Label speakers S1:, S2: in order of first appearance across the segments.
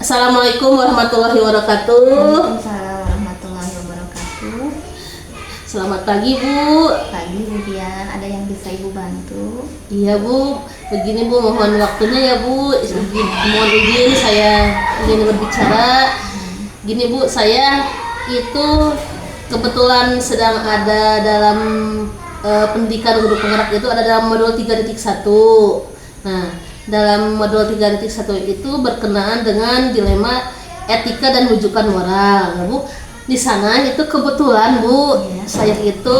S1: Assalamualaikum warahmatullahi wabarakatuh.
S2: Waalaikumsalam warahmatullahi wabarakatuh.
S1: Selamat pagi Bu.
S2: Pagi Bu Dian, ada yang bisa Ibu bantu?
S1: Iya Bu, begini Bu, mohon waktunya ya Bu. Mohon izin saya ingin berbicara. Gini Bu, saya itu kebetulan sedang ada dalam pendidikan guru penggerak itu ada dalam modul 3.1. Nah, dalam modul 3.1 itu berkenaan dengan dilema etika dan rujukan moral. Nah, Bu, di sana itu kebetulan Bu, saya itu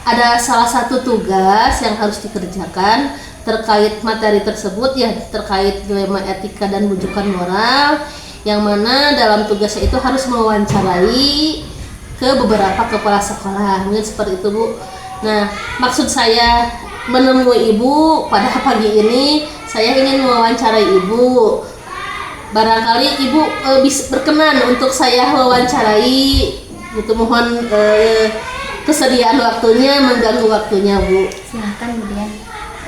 S1: ada salah satu tugas yang harus dikerjakan terkait materi tersebut ya, terkait dilema etika dan rujukan moral, yang mana dalam tugasnya itu harus mewawancarai ke beberapa kepala sekolah, mungkin seperti itu Bu. Nah, maksud saya menemui Ibu pada pagi ini, saya ingin mewawancarai Ibu. Barangkali Ibu bisa berkenan untuk saya wawancarai. Gitu, mohon kesediaan waktunya, mengganggu waktunya Bu.
S2: Silahkan Bu Dian.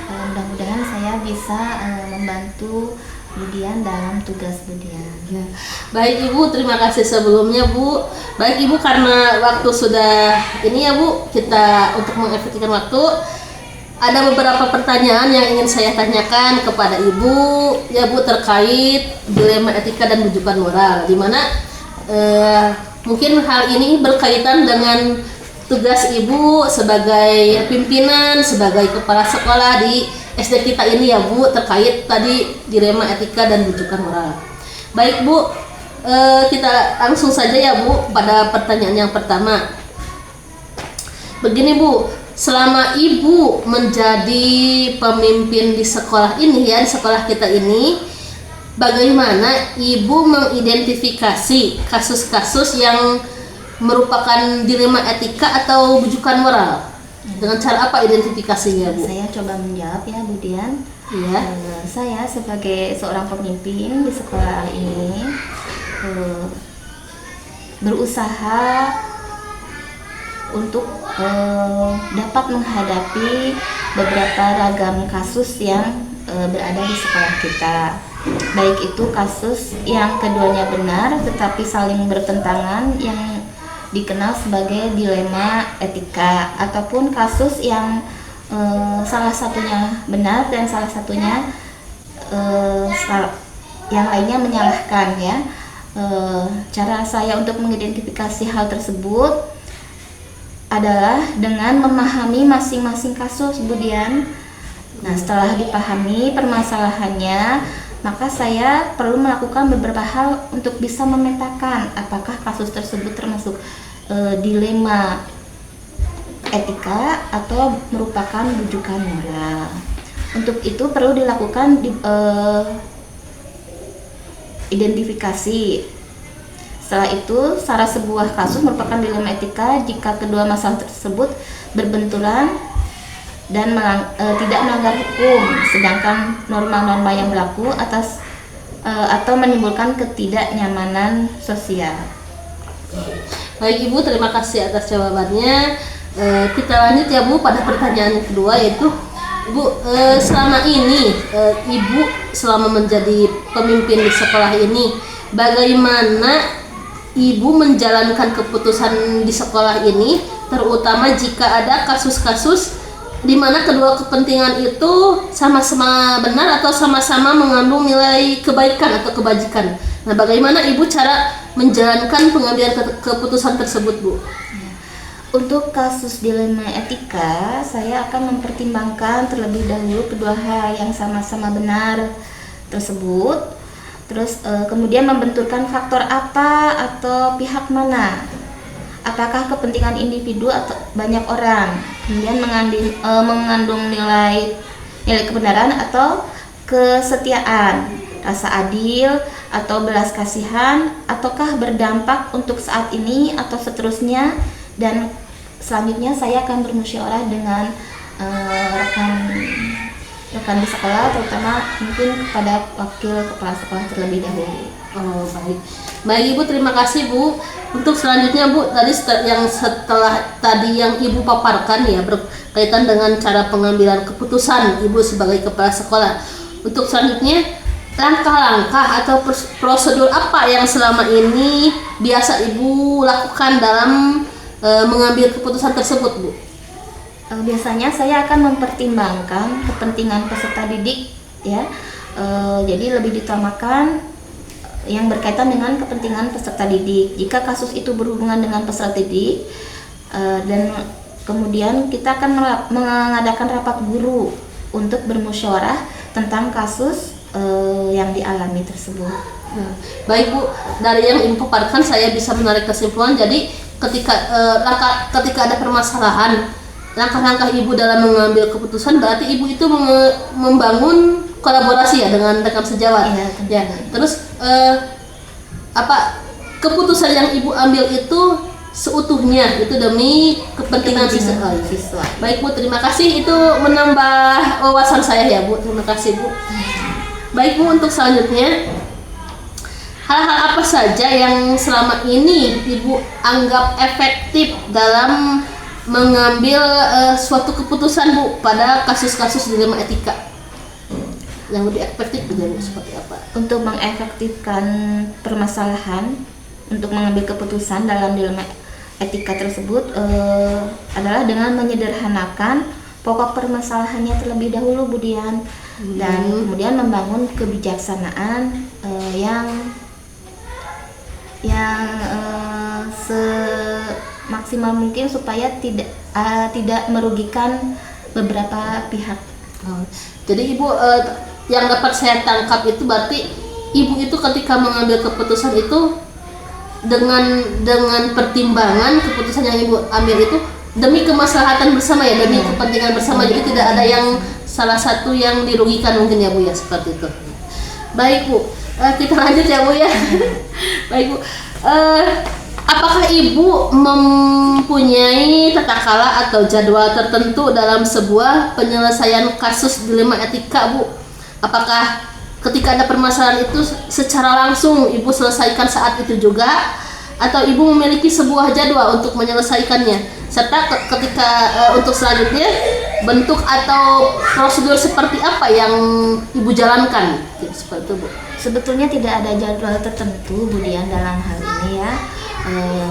S2: Mudah-mudahan saya bisa membantu Bu Dian dalam tugas Bu Dian.
S1: Ya. Baik Ibu, terima kasih sebelumnya Bu. Baik Ibu, karena waktu sudah ini ya Bu, kita untuk mengefektifkan waktu, ada beberapa pertanyaan yang ingin saya tanyakan kepada Ibu ya Bu, terkait dilema etika dan rujukan moral, di mana mungkin hal ini berkaitan dengan tugas Ibu sebagai pimpinan, sebagai kepala sekolah di SD kita ini ya Bu, terkait tadi dilema etika dan rujukan moral. Baik Bu, kita langsung saja ya Bu pada pertanyaan yang pertama. Begini Bu, selama Ibu menjadi pemimpin di sekolah ini ya, di sekolah kita ini, bagaimana Ibu mengidentifikasi kasus-kasus yang merupakan dilema etika atau rujukan moral? Dengan cara apa identifikasinya Bu?
S2: Saya coba menjawab ya Bu Dian.
S1: Iya.
S2: Saya sebagai seorang pemimpin di sekolah ini berusaha untuk dapat menghadapi beberapa ragam kasus yang berada di sekolah kita. Baik itu kasus yang keduanya benar tetapi saling bertentangan yang dikenal sebagai dilema etika, ataupun kasus yang salah satunya benar dan salah satunya yang lainnya menyalahkan ya. Cara saya untuk mengidentifikasi hal tersebut adalah dengan memahami masing-masing kasus Bu Dian. Nah, setelah dipahami permasalahannya, maka saya perlu melakukan beberapa hal untuk bisa memetakan apakah kasus tersebut termasuk dilema etika atau merupakan rujukan moral. Untuk itu perlu dilakukan identifikasi. Setelah itu, secara sebuah kasus merupakan dilema etika jika kedua masalah tersebut berbenturan dan tidak melanggar hukum, sedangkan norma-norma yang berlaku atau menimbulkan ketidaknyamanan sosial.
S1: Baik Ibu, terima kasih atas jawabannya. Kita lanjut ya Bu pada pertanyaan yang kedua, yaitu Bu, selama ini Ibu selama menjadi pemimpin di sekolah ini, bagaimana Ibu menjalankan keputusan di sekolah ini, terutama jika ada kasus-kasus di mana kedua kepentingan itu sama-sama benar atau sama-sama mengandung nilai kebaikan atau kebajikan. Nah, bagaimana Ibu cara menjalankan pengambilan keputusan tersebut Bu?
S2: Untuk kasus dilema etika, saya akan mempertimbangkan terlebih dahulu kedua hal yang sama-sama benar tersebut. Terus kemudian membenturkan faktor apa atau pihak mana. Apakah kepentingan individu atau banyak orang, kemudian mengandung nilai kebenaran atau kesetiaan, rasa adil atau belas kasihan, ataukah berdampak untuk saat ini atau seterusnya. Dan selanjutnya saya akan bermusyawarah dengan rekan di sekolah, terutama mungkin kepada wakil kepala sekolah terlebih dahulu.
S1: Oh, baik Ibu, terima kasih Bu. Untuk selanjutnya Bu, tadi setelah tadi yang Ibu paparkan ya berkaitan dengan cara pengambilan keputusan Ibu sebagai kepala sekolah. Untuk selanjutnya langkah-langkah atau prosedur apa yang selama ini biasa Ibu lakukan dalam mengambil keputusan tersebut, Bu?
S2: Biasanya saya akan mempertimbangkan kepentingan peserta didik, ya. Jadi lebih ditamakan yang berkaitan dengan kepentingan peserta didik. Jika kasus itu berhubungan dengan peserta didik, dan kemudian kita akan mengadakan rapat guru untuk bermusyawarah tentang kasus yang dialami tersebut.
S1: Baik Bu, dari yang Ibu paparkan saya bisa menarik kesimpulan. Jadi ketika ada permasalahan, langkah-langkah Ibu dalam mengambil keputusan berarti Ibu itu membangun kolaborasi ya dengan rekan sejawat.
S2: Iya,
S1: ya. Terus keputusan yang Ibu ambil itu seutuhnya itu demi kepentingan siswa. Baik Bu, terima kasih, itu menambah wawasan saya ya Bu. Terima kasih Bu. Baik Bu, untuk selanjutnya, hal-hal apa saja yang selama ini Ibu anggap efektif dalam mengambil suatu keputusan Bu pada kasus-kasus dilema etika? Yang lebih efektif menjadi seperti apa?
S2: Untuk mengefektifkan permasalahan untuk mengambil keputusan dalam dilema etika tersebut adalah dengan menyederhanakan pokok permasalahannya terlebih dahulu, Bu Dian, dan kemudian membangun kebijaksanaan yang semaksimal mungkin supaya tidak merugikan beberapa pihak.
S1: Jadi Ibu, yang dapat saya tangkap itu berarti Ibu itu ketika mengambil keputusan itu dengan pertimbangan keputusan yang Ibu ambil itu demi kemaslahatan bersama ya, demi kepentingan bersama. Jadi tidak ada yang salah satu yang dirugikan mungkin ya Bu ya, seperti itu. Baik Bu, kita lanjut ya Bu ya. Baik Bu, apakah Ibu mempunyai tata cara atau jadwal tertentu dalam sebuah penyelesaian kasus dilema etika, Bu? Apakah ketika ada permasalahan itu secara langsung Ibu selesaikan saat itu juga, atau Ibu memiliki sebuah jadwal untuk menyelesaikannya? Serta ketika untuk selanjutnya bentuk atau prosedur seperti apa yang Ibu jalankan? Seperti itu Bu.
S2: Sebetulnya tidak ada jadwal tertentu, Bu Dian, dalam hal ini ya.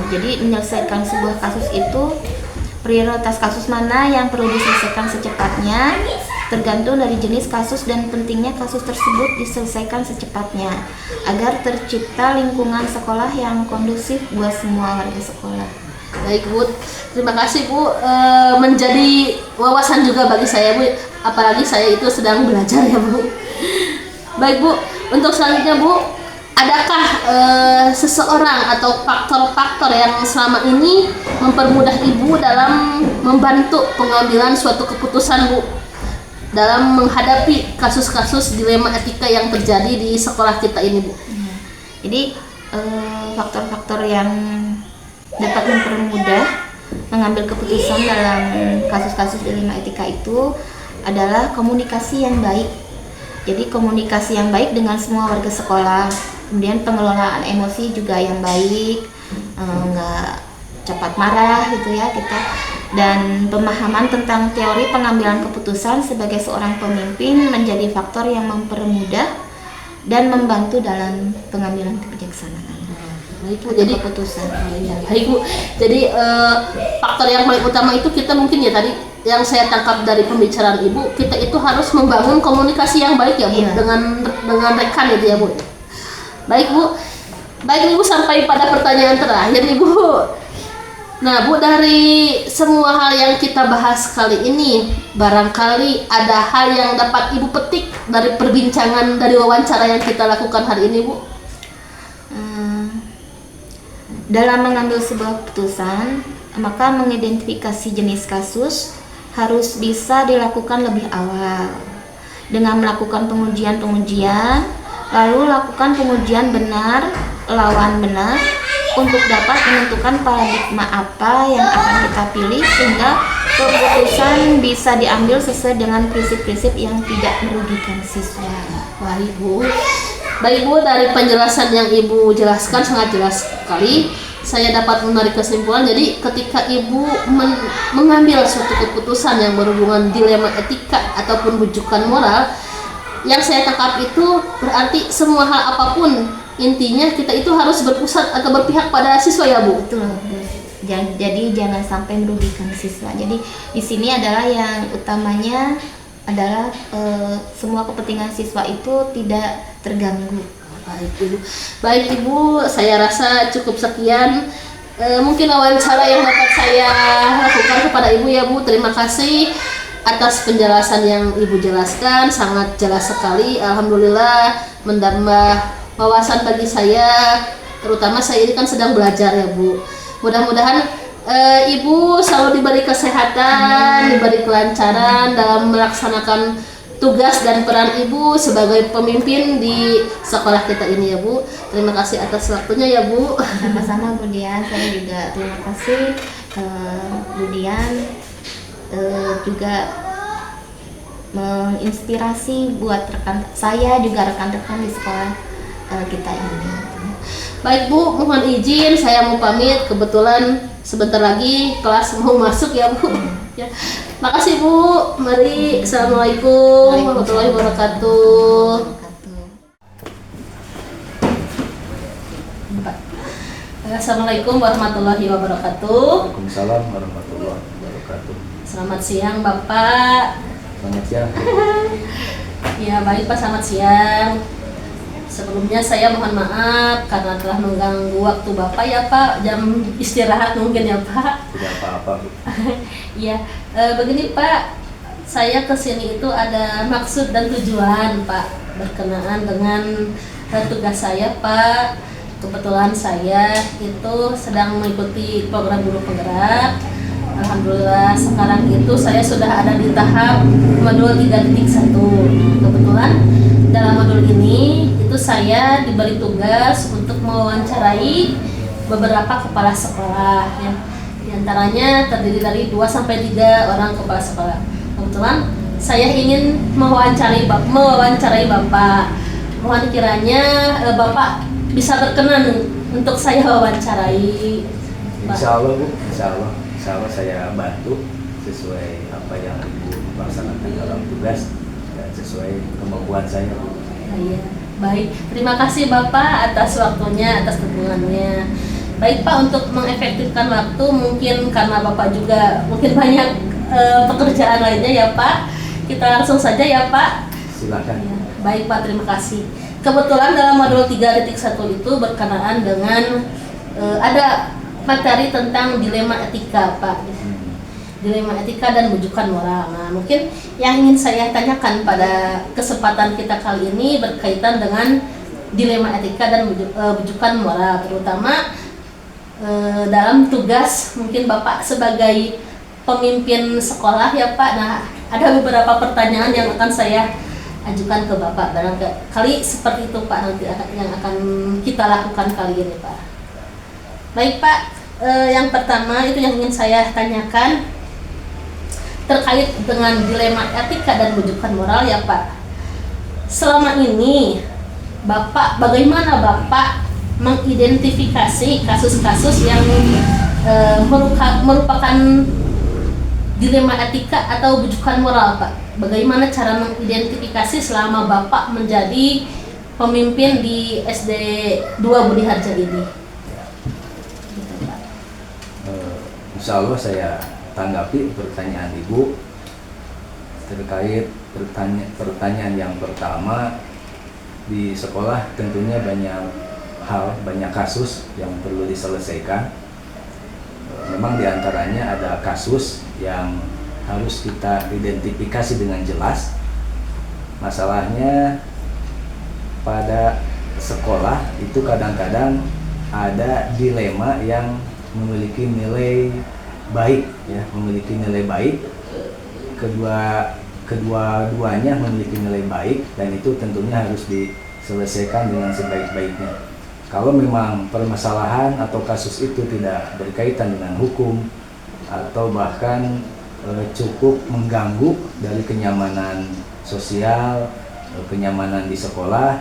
S2: Jadi menyelesaikan sebuah kasus itu, prioritas kasus mana yang perlu diselesaikan secepatnya tergantung dari jenis kasus dan pentingnya kasus tersebut diselesaikan secepatnya agar tercipta lingkungan sekolah yang kondusif buat semua warga sekolah.
S1: Baik Bu, terima kasih Bu, menjadi wawasan juga bagi saya Bu, apalagi saya itu sedang belajar ya Bu. Baik Bu, untuk selanjutnya Bu, adakah seseorang atau faktor-faktor yang selama ini mempermudah Ibu dalam membantu pengambilan suatu keputusan Bu dalam menghadapi kasus-kasus dilema etika yang terjadi di sekolah kita ini Bu?
S2: Jadi faktor-faktor yang dapat mempermudah mengambil keputusan dalam kasus-kasus dilema etika itu adalah komunikasi yang baik. Jadi komunikasi yang baik dengan semua warga sekolah, kemudian pengelolaan emosi juga yang baik, nggak cepat marah gitu ya kita, dan pemahaman tentang teori pengambilan keputusan sebagai seorang pemimpin menjadi faktor yang mempermudah dan membantu dalam pengambilan kebijaksanaan.
S1: Baik Bu, jadi
S2: keputusan.
S1: Baik Bu, jadi faktor yang paling utama itu kita mungkin ya tadi yang saya tangkap dari pembicaraan Ibu, kita itu harus membangun komunikasi yang baik ya Bu, dengan rekan itu ya Bu. Baik Bu, Ibu, sampai pada pertanyaan terakhir Ibu. Nah Bu, dari semua hal yang kita bahas kali ini, barangkali ada hal yang dapat Ibu petik dari perbincangan, dari wawancara yang kita lakukan hari ini Bu?
S2: Dalam mengambil sebuah keputusan, maka mengidentifikasi jenis kasus harus bisa dilakukan lebih awal dengan melakukan pengujian, lalu lakukan pengujian benar lawan benar untuk dapat menentukan paradigma apa yang akan kita pilih sehingga keputusan bisa diambil sesuai dengan prinsip-prinsip yang tidak merugikan siswa.
S1: Baik Bu, dari penjelasan yang Ibu jelaskan sangat jelas sekali. Saya dapat menarik kesimpulan. Jadi ketika Ibu mengambil suatu keputusan yang berhubungan dilema etika ataupun rujukan moral, yang saya tangkap itu berarti semua hal apapun intinya kita itu harus berpusat atau berpihak pada siswa ya Bu.
S2: Betul. Jadi jangan sampai merugikan siswa. Jadi di sini adalah yang utamanya adalah semua kepentingan siswa itu tidak terganggu.
S1: Baik Ibu, saya rasa cukup sekian. Mungkin wawancara yang dapat saya lakukan kepada Ibu ya Bu. Terima kasih atas penjelasan yang Ibu jelaskan, sangat jelas sekali. Alhamdulillah menambah wawasan bagi saya, terutama saya ini kan sedang belajar ya Bu. Mudah-mudahan Ibu selalu diberi kesehatan, diberi kelancaran dalam melaksanakan tugas dan peran Ibu sebagai pemimpin di sekolah kita ini ya Bu. Terima kasih atas waktunya ya Bu.
S2: Sama-sama Bu Dian, saya juga terima kasih Bu Dian juga menginspirasi buat rekan saya juga rekan-rekan di sekolah kita ini.
S1: Baik Bu, mohon izin saya mau pamit, kebetulan sebentar lagi kelas mau masuk ya Bu. Ya. Makasih Bu. Mari. Assalamualaikum warahmatullahi wabarakatuh. Assalamualaikum warahmatullahi wabarakatuh.
S3: Waalaikumsalam warahmatullahi wabarakatuh.
S1: Selamat siang Bapak.
S3: Selamat siang.
S1: Ya baik Pak, selamat siang. Sebelumnya saya mohon maaf karena telah mengganggu waktu Bapak ya Pak, jam istirahat mungkin ya Pak.
S3: Tidak apa-apa Bu.
S1: Iya, begini Pak, saya kesini itu ada maksud dan tujuan Pak, berkenaan dengan tugas saya Pak. Kebetulan saya itu sedang mengikuti program guru penggerak. Alhamdulillah sekarang itu saya sudah ada di tahap modul 3.1. Kebetulan dalam modul ini itu saya diberi tugas untuk mewawancarai beberapa kepala sekolah ya. Di antaranya terdiri dari 2 sampai 3 orang kepala sekolah. Kebetulan saya ingin mewawancarai Bapak. Mohon kiranya Bapak bisa berkenan untuk saya wawancarai.
S3: Insya Allah Bu, Insya Allah saya bantu sesuai apa yang Ibu laksanakan dalam tugas dan sesuai kemampuan saya Bu.
S1: Iya, baik. Terima kasih Bapak atas waktunya, atas dukungannya. Baik Pak, untuk mengefektifkan waktu mungkin karena Bapak juga mungkin banyak pekerjaan lainnya ya Pak. Kita langsung saja ya Pak.
S3: Silakan.
S1: Ya, baik Pak, terima kasih. Kebetulan dalam modul 3.1 itu berkenaan dengan ada materi tentang dilema etika Pak. Dilema etika dan bujukan moral. Nah, mungkin yang ingin saya tanyakan pada kesempatan kita kali ini berkaitan dengan dilema etika dan bujukan moral, terutama dalam tugas mungkin Bapak sebagai pemimpin sekolah ya Pak. Nah, ada beberapa pertanyaan yang akan saya ajukan ke Bapak, barangkali seperti itu Pak nanti yang akan kita lakukan kali ini Pak. Baik Pak, yang pertama itu yang ingin saya tanyakan terkait dengan dilema etika dan bujukan moral ya Pak. Selama ini Bapak, bagaimana Bapak mengidentifikasi kasus-kasus yang merupakan dilema etika atau bujukan moral Pak? Bagaimana cara mengidentifikasi selama Bapak menjadi pemimpin di SD 2 Budi Harja ini? Gitu, Pak.
S3: Insya Allah saya tanggapi pertanyaan Ibu terkait pertanyaan yang pertama. Di sekolah tentunya banyak hal, banyak kasus yang perlu diselesaikan. Memang diantaranya ada kasus yang harus kita identifikasi dengan jelas. Masalahnya pada sekolah itu kadang-kadang ada dilema yang memiliki nilai baik ya, memiliki nilai baik. Kedua-duanya memiliki nilai baik dan itu tentunya harus diselesaikan dengan sebaik-baiknya. Kalau memang permasalahan atau kasus itu tidak berkaitan dengan hukum atau bahkan cukup mengganggu dari kenyamanan sosial, kenyamanan di sekolah,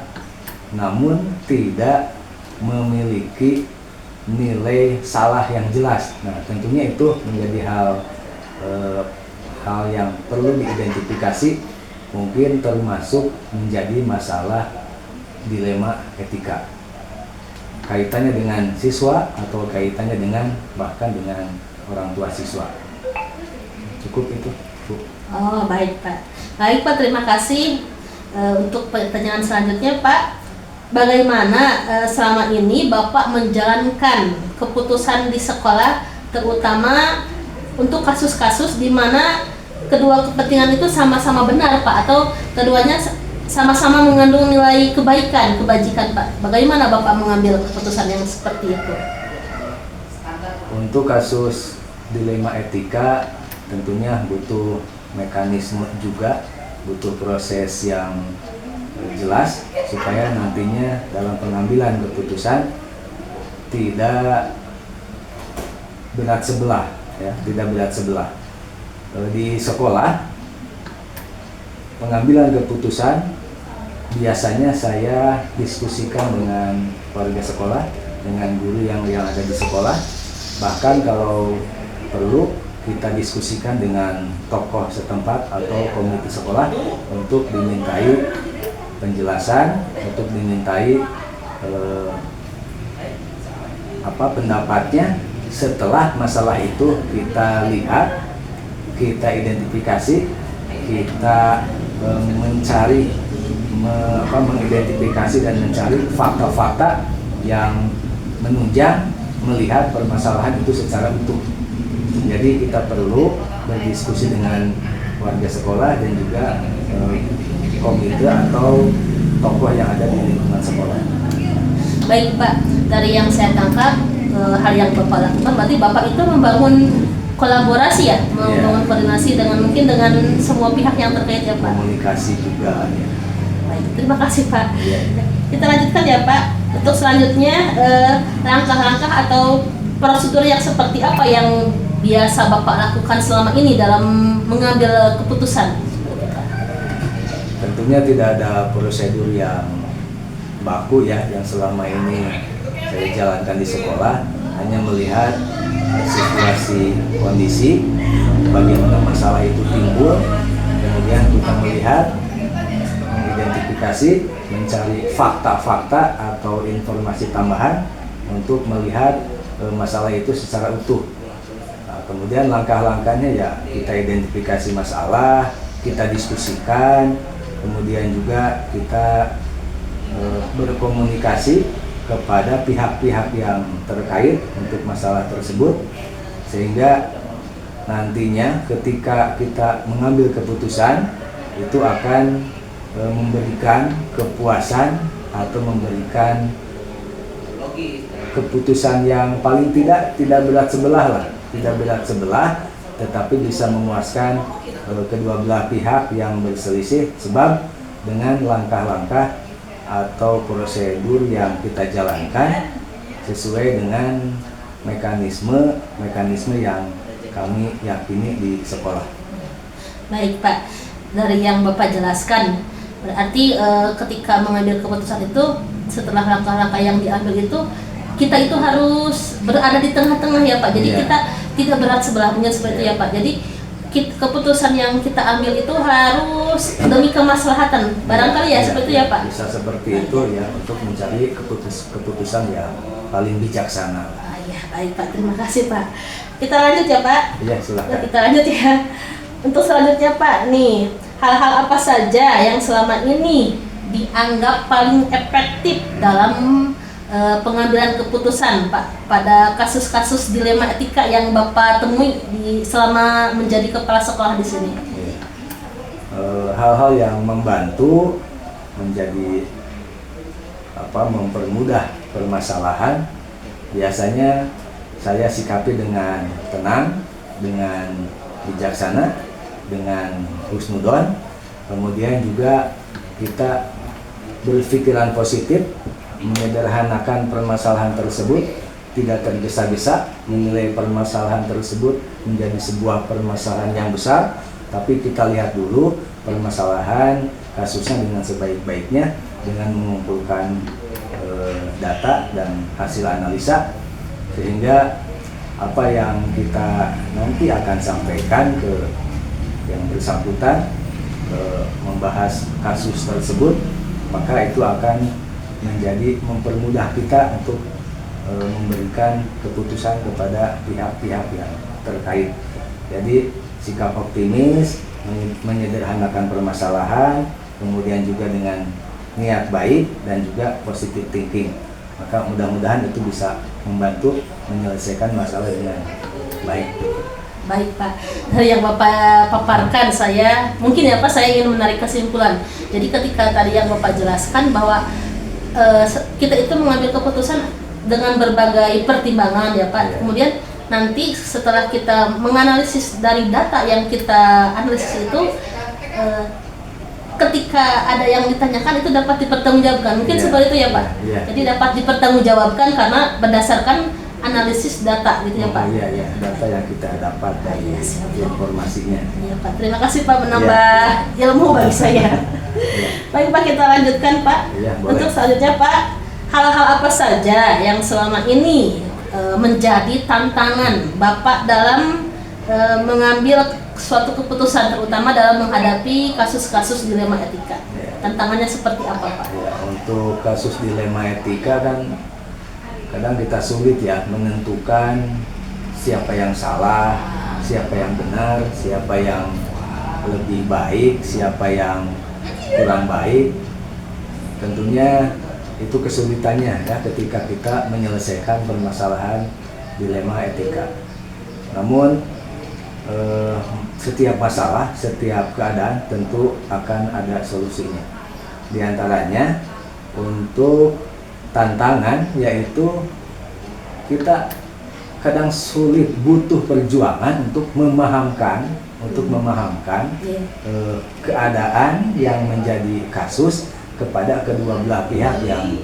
S3: namun tidak memiliki nilai salah yang jelas. Nah, tentunya itu menjadi hal yang perlu diidentifikasi mungkin termasuk menjadi masalah dilema etika kaitannya dengan siswa atau kaitannya dengan bahkan dengan orang tua siswa. Cukup itu, Bu.
S1: Oh, baik Pak. Baik Pak, terima kasih. Untuk pertanyaan selanjutnya Pak, bagaimana selama ini Bapak menjalankan keputusan di sekolah, terutama untuk kasus-kasus di mana kedua kepentingan itu sama-sama benar Pak, atau keduanya sama-sama mengandung nilai kebaikan, kebajikan Pak? Bagaimana Bapak mengambil keputusan yang seperti itu?
S3: Untuk kasus dilema etika tentunya butuh mekanisme juga, butuh proses yang jelas supaya nantinya dalam pengambilan keputusan tidak berat sebelah, ya, tidak berat sebelah. Di sekolah pengambilan keputusan biasanya saya diskusikan dengan warga sekolah, dengan guru yang ada di sekolah. Bahkan kalau perlu kita diskusikan dengan tokoh setempat atau komite sekolah untuk dimintai penjelasan, untuk dimintai pendapatnya. Setelah masalah itu kita lihat, kita identifikasi, kita mencari, mengidentifikasi dan mencari fakta-fakta yang menunjang melihat permasalahan itu secara utuh. Jadi kita perlu berdiskusi dengan warga sekolah dan juga komite atau tokoh yang ada di lingkungan sekolah.
S1: Baik Pak, dari yang saya tangkap, hal yang Bapak lakukan berarti Bapak itu membangun kolaborasi ya, membangun koordinasi dengan mungkin dengan semua pihak yang terkait ya Pak.
S3: Komunikasi juga ya.
S1: Baik, terima kasih Pak.
S3: Ya.
S1: Kita lanjutkan ya Pak. Untuk selanjutnya langkah-langkah atau prosedur yang seperti apa yang biasa Bapak lakukan selama ini dalam mengambil keputusan?
S3: Tentunya tidak ada prosedur yang baku ya yang selama ini saya jalankan di sekolah, hanya melihat situasi kondisi bagaimana masalah itu timbul, kemudian kita melihat, mengidentifikasi, mencari fakta-fakta atau informasi tambahan untuk melihat masalah itu secara utuh. Nah, kemudian langkah-langkahnya ya kita identifikasi masalah, kita diskusikan, kemudian juga kita berkomunikasi kepada pihak-pihak yang terkait untuk masalah tersebut, sehingga nantinya ketika kita mengambil keputusan itu akan memberikan kepuasan atau memberikan keputusan yang paling tidak berat sebelah lah, tidak berat sebelah, tetapi bisa memuaskan kedua belah pihak yang berselisih, sebab dengan langkah-langkah atau prosedur yang kita jalankan sesuai dengan mekanisme yang kami yakini di sekolah.
S1: Baik Pak, dari yang Bapak jelaskan, berarti ketika mengambil keputusan itu, setelah langkah-langkah yang diambil itu, kita itu harus berada di tengah-tengah ya Pak. Jadi kita tidak berat sebelahnya seperti itu ya Pak. Jadi keputusan yang kita ambil itu harus demi kemaslahatan barangkali ya, seperti ya Pak.
S3: Bisa seperti itu ya, untuk mencari keputusan yang paling bijaksana.
S1: Ya baik Pak, terima kasih Pak. Kita lanjut ya Pak.
S3: Iya silakan.
S1: Kita lanjut ya. Untuk selanjutnya Pak, nih hal-hal apa saja yang selama ini dianggap paling efektif dalam pengambilan keputusan Pak pada kasus-kasus dilema etika yang Bapak temui selama menjadi kepala sekolah di sini?
S3: Hal-hal yang membantu menjadi mempermudah permasalahan biasanya saya sikapi dengan tenang, dengan bijaksana, dengan husnudon, kemudian juga kita berpikiran positif, menyederhanakan permasalahan tersebut, tidak tergesa-gesa menilai permasalahan tersebut menjadi sebuah permasalahan yang besar, tapi kita lihat dulu permasalahan kasusnya dengan sebaik-baiknya dengan mengumpulkan data dan hasil analisa, sehingga apa yang kita nanti akan sampaikan ke yang bersangkutan membahas kasus tersebut, maka itu akan menjadi mempermudah kita untuk memberikan keputusan kepada pihak-pihak yang terkait. Jadi sikap optimis, menyederhanakan permasalahan, kemudian juga dengan niat baik dan juga positive thinking. Maka mudah-mudahan itu bisa membantu menyelesaikan masalah dengan baik.
S1: Baik Pak, dari yang Bapak paparkan saya ingin menarik kesimpulan. Jadi ketika tadi yang Bapak jelaskan bahwa kita itu mengambil keputusan dengan berbagai pertimbangan ya Pak. Kemudian nanti setelah kita menganalisis dari data yang kita analisis itu, ketika ada yang ditanyakan itu dapat dipertanggungjawabkan. Mungkin seperti itu ya Pak. Jadi dapat dipertanggungjawabkan karena berdasarkan analisis data gitu ya Pak.
S3: Iya, data yang kita dapat dari informasinya.
S1: Iya Pak, terima kasih Pak menambah ilmu bagi saya. Baik Pak, kita lanjutkan Pak. Untuk selanjutnya Pak, hal-hal apa saja yang selama ini menjadi tantangan Bapak dalam mengambil suatu keputusan, terutama dalam menghadapi kasus-kasus dilema etika? Tantangannya seperti apa Pak?
S3: Untuk kasus dilema etika kan kadang kita sulit ya menentukan siapa yang salah, siapa yang benar, siapa yang lebih baik, siapa yang kurang baik. Tentunya itu kesulitannya ya ketika kita menyelesaikan permasalahan dilema etika. Namun setiap masalah, setiap keadaan tentu akan ada solusinya. Di antaranya untuk tantangan yaitu kita kadang sulit, butuh perjuangan untuk memahamkan keadaan yang menjadi kasus kepada kedua belah pihak yang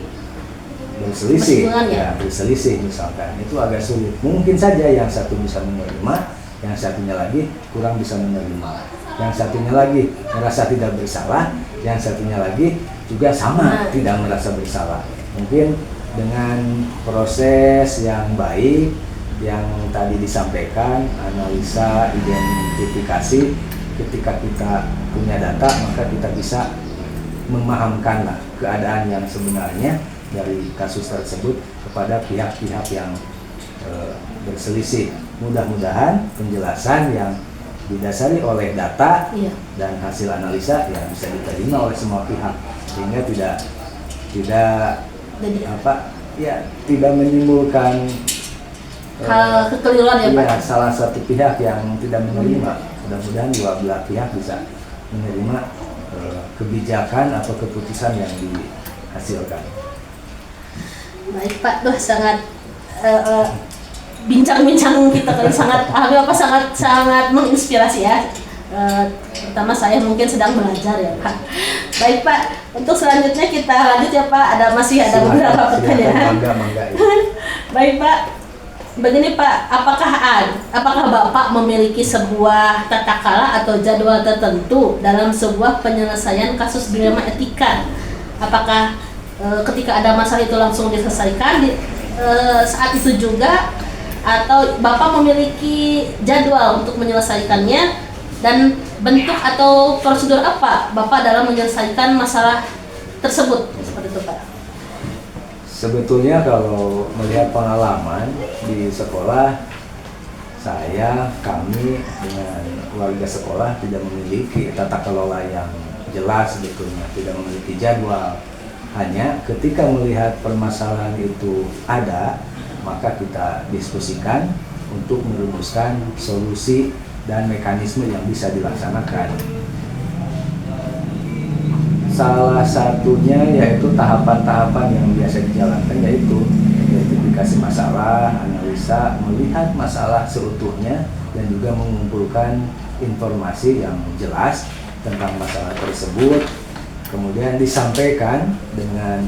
S3: berselisih, berselisih misalkan. Itu agak sulit. Mungkin saja yang satu bisa menerima, yang satunya lagi kurang bisa menerima, yang satunya lagi merasa tidak bersalah, yang satunya lagi juga sama tidak merasa bersalah. Mungkin dengan proses yang baik yang tadi disampaikan, analisa, identifikasi, ketika kita punya data maka kita bisa memahamkanlah keadaan yang sebenarnya dari kasus tersebut kepada pihak-pihak yang berselisih. Mudah-mudahan penjelasan yang didasari oleh data dan hasil analisa yang bisa diterima oleh semua pihak, sehingga tidak menimbulkan
S1: hal kekeliruan ya Pak.
S3: Salah satu pihak yang tidak menerima. Mudah-mudahan dua belah pihak bisa menerima kebijakan atau keputusan yang dihasilkan.
S1: Baik Pak, sangat bincang-bincang kita tadi sangat menginspirasi ya. Pertama saya mungkin sedang belajar ya Pak. Baik Pak, untuk selanjutnya kita lanjut ya Pak. Masih ada beberapa pertanyaan. Baik Pak, begini Pak, apakah Bapak memiliki sebuah tata cara atau jadwal tertentu dalam sebuah penyelesaian kasus dilema etika? Apakah ketika ada masalah itu langsung diselesaikan saat itu juga, atau Bapak memiliki jadwal untuk menyelesaikannya, dan bentuk atau prosedur apa Bapak dalam menyelesaikan masalah tersebut? Seperti itu Pak.
S3: Sebetulnya kalau melihat pengalaman di sekolah, kami dengan warga sekolah tidak memiliki tata kelola yang jelas sebetulnya, tidak memiliki jadwal. Hanya ketika melihat permasalahan itu ada, maka kita diskusikan untuk merumuskan solusi dan mekanisme yang bisa dilaksanakan. Salah satunya yaitu tahapan-tahapan yang biasa dijalankan, yaitu identifikasi masalah, analisa, melihat masalah seutuhnya, dan juga mengumpulkan informasi yang jelas tentang masalah tersebut, kemudian disampaikan dengan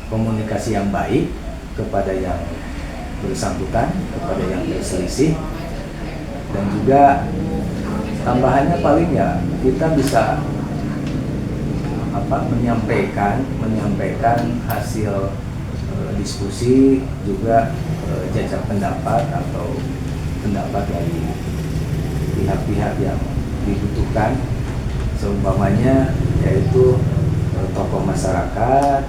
S3: komunikasi yang baik kepada yang bersangkutan, kepada yang berselisih, dan juga tambahannya paling ya kita bisa menyampaikan hasil diskusi, juga jajak pendapat atau pendapat dari pihak-pihak yang dibutuhkan, seumpamanya yaitu tokoh masyarakat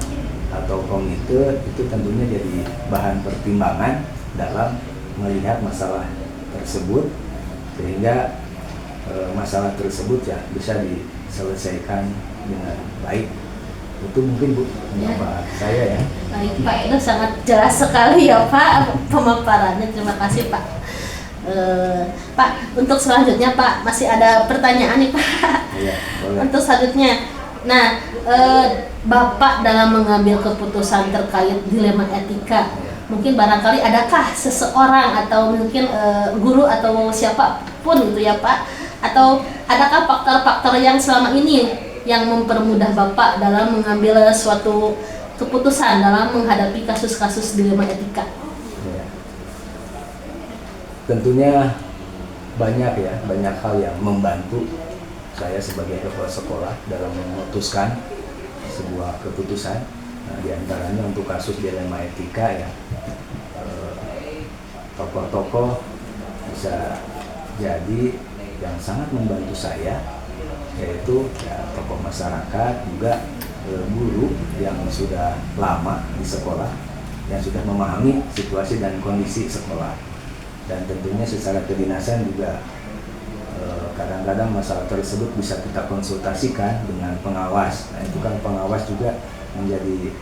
S3: atau komite itu tentunya jadi bahan pertimbangan dalam melihat masalah tersebut, sehingga masalah tersebut ya bisa diselesaikan dengan baik. Itu mungkin Bu pendapat saya ya.
S1: Baik Pak, itu sangat jelas sekali ya Pak pemaparannya. Terima kasih Pak. Pak, untuk selanjutnya Pak masih ada pertanyaan nih Pak.
S3: Iya, boleh.
S1: Untuk selanjutnya, nah Bapak dalam mengambil keputusan terkait dilema etika, mungkin barangkali adakah seseorang atau mungkin guru atau siapapun gitu ya Pak, atau adakah faktor-faktor yang selama ini yang mempermudah Bapak dalam mengambil suatu keputusan dalam menghadapi kasus-kasus dilema etika?
S3: Ya. Tentunya banyak hal yang membantu saya sebagai kepala sekolah dalam memutuskan sebuah keputusan. Nah, diantaranya untuk kasus dilema etika ya, tokoh-tokoh bisa jadi yang sangat membantu saya, yaitu ya, tokoh masyarakat, juga guru yang sudah lama di sekolah, yang sudah memahami situasi dan kondisi sekolah. Dan tentunya secara kedinasan juga kadang-kadang masalah tersebut bisa kita konsultasikan dengan pengawas. Nah, itu kan pengawas juga menjadi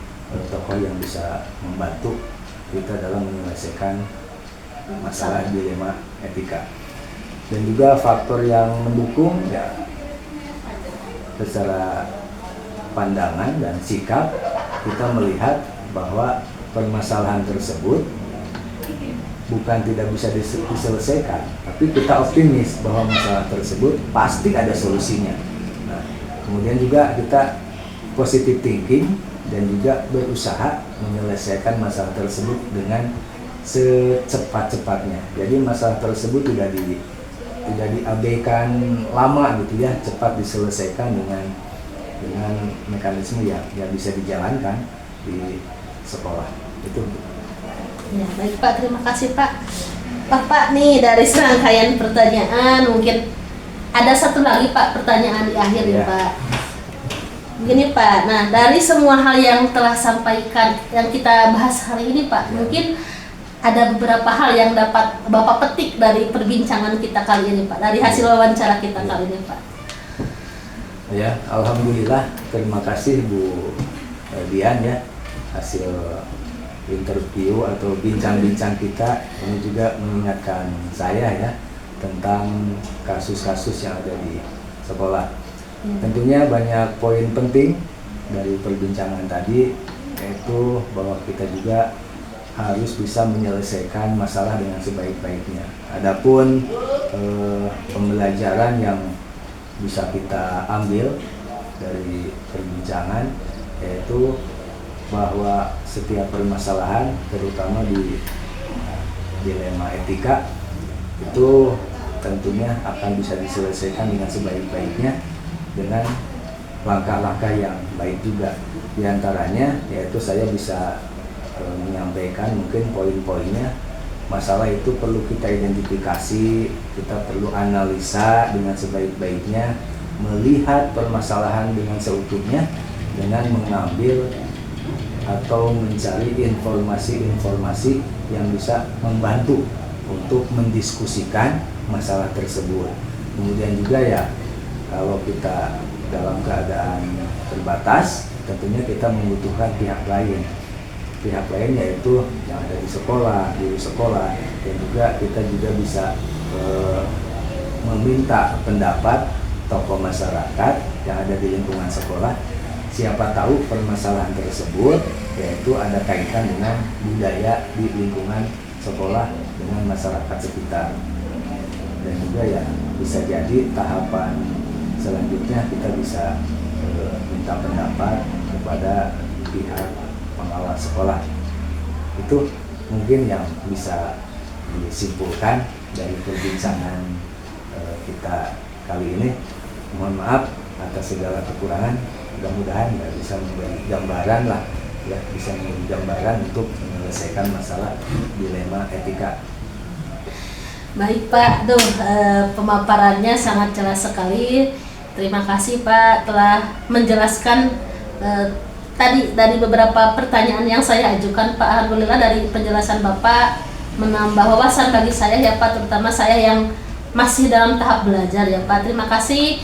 S3: tokoh yang bisa membantu kita dalam menyelesaikan masalah dilema etika. Dan juga faktor yang mendukung ya, secara pandangan dan sikap kita melihat bahwa permasalahan tersebut bukan tidak bisa diselesaikan, tapi kita optimis bahwa masalah tersebut pasti ada solusinya. Nah, kemudian juga kita positive thinking dan juga berusaha menyelesaikan masalah tersebut dengan secepat-cepatnya. Jadi masalah tersebut tidak diabaikan lama gitu ya, cepat diselesaikan dengan mekanisme yang bisa dijalankan di sekolah. Itu.
S1: Ya, baik Pak, terima kasih Pak. Pak nih dari serangkaian pertanyaan mungkin ada satu lagi Pak pertanyaan di akhir ya Pak. Begini Pak, nah dari semua hal yang telah sampaikan yang kita bahas hari ini Pak, mungkin ada beberapa hal yang dapat Bapak petik dari perbincangan kita kali ini Pak, dari hasil wawancara kita kali ini Pak.
S3: Ya, alhamdulillah, terima kasih Bu Dian ya, hasil interview atau bincang-bincang kita ini juga mengingatkan saya ya tentang kasus-kasus yang ada di sekolah. Tentunya banyak poin penting dari perbincangan tadi, yaitu bahwa kita juga harus bisa menyelesaikan masalah dengan sebaik-baiknya. Adapun pembelajaran yang bisa kita ambil dari perbincangan yaitu bahwa setiap permasalahan, terutama di dilema etika, itu tentunya akan bisa diselesaikan dengan sebaik-baiknya dengan langkah-langkah yang baik juga. Di antaranya yaitu saya bisa menyampaikan mungkin poin-poinnya. Masalah itu perlu kita identifikasi, kita perlu analisa dengan sebaik-baiknya, melihat permasalahan dengan seutuhnya dengan mengambil atau mencari informasi-informasi yang bisa membantu untuk mendiskusikan masalah tersebut. Kemudian juga ya, kalau kita dalam keadaan terbatas, tentunya kita membutuhkan pihak lain. Pihak lain yaitu yang ada di sekolah, guru sekolah, dan juga kita juga bisa meminta pendapat tokoh masyarakat yang ada di lingkungan sekolah. Siapa tahu permasalahan tersebut yaitu ada kaitan dengan budaya di lingkungan sekolah dengan masyarakat sekitar. Dan juga ya bisa jadi tahapan selanjutnya kita bisa minta pendapat kepada pihak pengawas sekolah. Itu mungkin yang bisa disimpulkan dari perbincangan kita kali ini. Mohon maaf atas segala kekurangan. Mudah-mudahan ya bisa memberi gambaran lah, ya bisa memberi gambaran untuk menyelesaikan masalah dilema etika.
S1: Baik Pak, pemaparannya sangat jelas sekali. Terima kasih Pak telah menjelaskan tadi dari beberapa pertanyaan yang saya ajukan Pak. Alhamdulillah dari penjelasan Bapak menambah wawasan bagi saya ya Pak, terutama saya yang masih dalam tahap belajar ya Pak. Terima kasih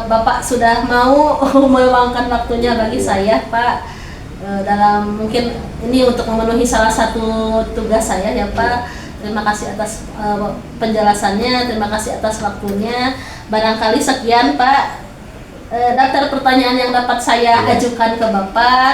S1: Bapak sudah mau meluangkan waktunya bagi saya Pak, dalam mungkin ini untuk memenuhi salah satu tugas saya ya Pak. Terima kasih atas penjelasannya, terima kasih atas waktunya. Barangkali sekian Pak daftar pertanyaan yang dapat saya ajukan ke Bapak.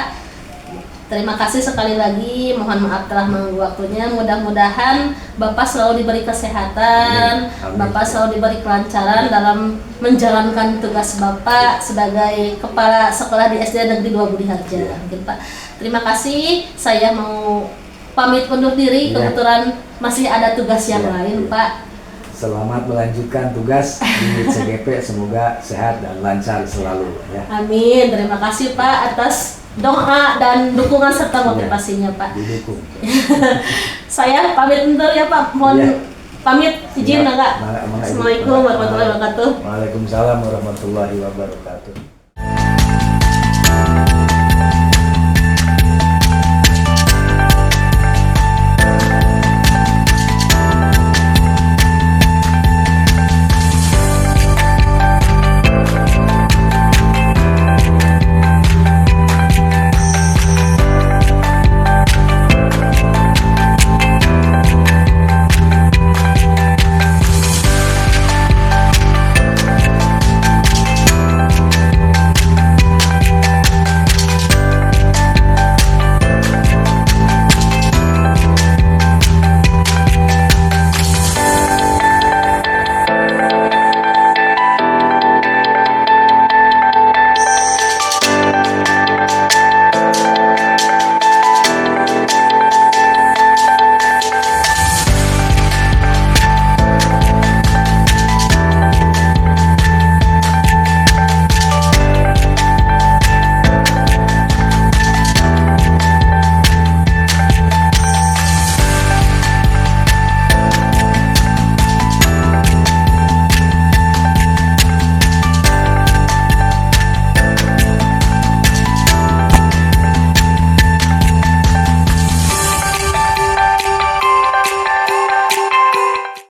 S1: Terima kasih sekali lagi, mohon maaf telah mengganggu waktunya. Mudah-mudahan Bapak selalu diberi kesehatan,
S3: Amin.
S1: Bapak selalu diberi kelancaran dalam menjalankan tugas Bapak sebagai Kepala Sekolah di SD Negeri 2 Budi Harja. Mungkin Pak. Terima kasih, saya mau pamit undur diri, kebetulan masih ada tugas yang lain Pak.
S3: Selamat melanjutkan tugas di CGP, semoga sehat dan lancar selalu ya.
S1: Amin, terima kasih Pak atas doa dan dukungan serta motivasinya Pak.
S3: Didukung.
S1: Saya pamit undur ya Pak, mohon pamit izin enggak?
S3: Assalamualaikum
S1: Assalamualaikum warahmatullahi wabarakatuh.
S3: Waalaikumsalam warahmatullahi wabarakatuh.